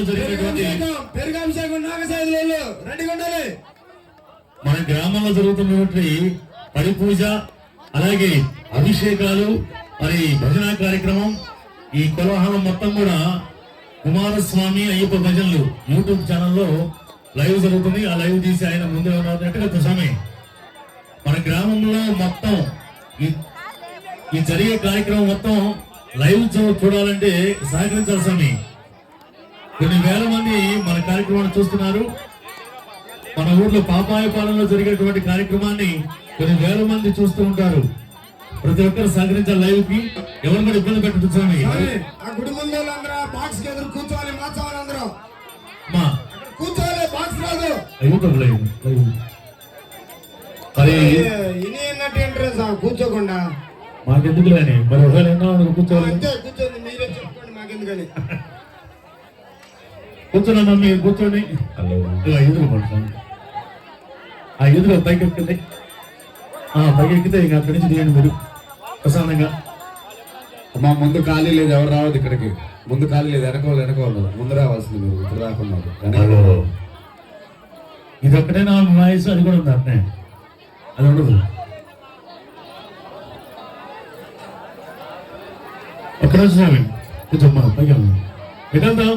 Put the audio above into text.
జరిగినటువంటి మన గ్రామంలో జరుగుతున్నటువంటి పడి పూజ, అలాగే అభిషేకాలు, మరి భజన కార్యక్రమం, ఈ కోలాహలం మొత్తం కూడా కుమారస్వామి అయ్యప్ప భజనలు యూట్యూబ్ ఛానల్లో లైవ్ జరుగుతుంది. ఆ లైవ్ తీసి ఆయన ముందు ఉన్నట్టుగా స్వామి మన గ్రామంలో మొత్తం ఈ జరిగే కార్యక్రమం మొత్తం లైవ్ చూడాలంటే సహకరించాలి స్వామి. కొన్ని వేల మంది మన కార్యక్రమాన్ని చూస్తున్నారు. మన ఊర్లో పాపాయపాలెంలో జరిగేటువంటి కార్యక్రమాన్ని కొన్ని వేల మంది చూస్తూ ఉంటారు. ప్రతి ఒక్కరు సహకరించాలి లైవ్ కి. ఎవరు కూడా ఇబ్బంది పెట్టదు స్వామి. కూర్చోకుండా మాకెందుకు లేని మరి ఒకవేళ కూర్చోవాలి. కూర్చోండి మీరు కూర్చోండి. ఎదురు పడుతుంది. ఆ ఎదురు పైకి ఎక్కింది. పైకి ఎక్కితే ఇంకా అక్కడి నుంచి దిగండి మీరు ప్రశాంతంగా. మా ముందు ఖాళీ లేదు, ఎవరు రావద్దు ఇక్కడికి. ముందు ఖాళీ లేదు, వెనకోవాలి ముందు రావాల్సింది. మీరు ఇప్పుడు రాకున్నారు. ఇది ఒక్కటే నా వాయిస్, అది కూడా ఉంది అట్నే, అది ఉండదు. ఒక్క రోజు స్వామి కొంచెం పైకి వెళ్దాం.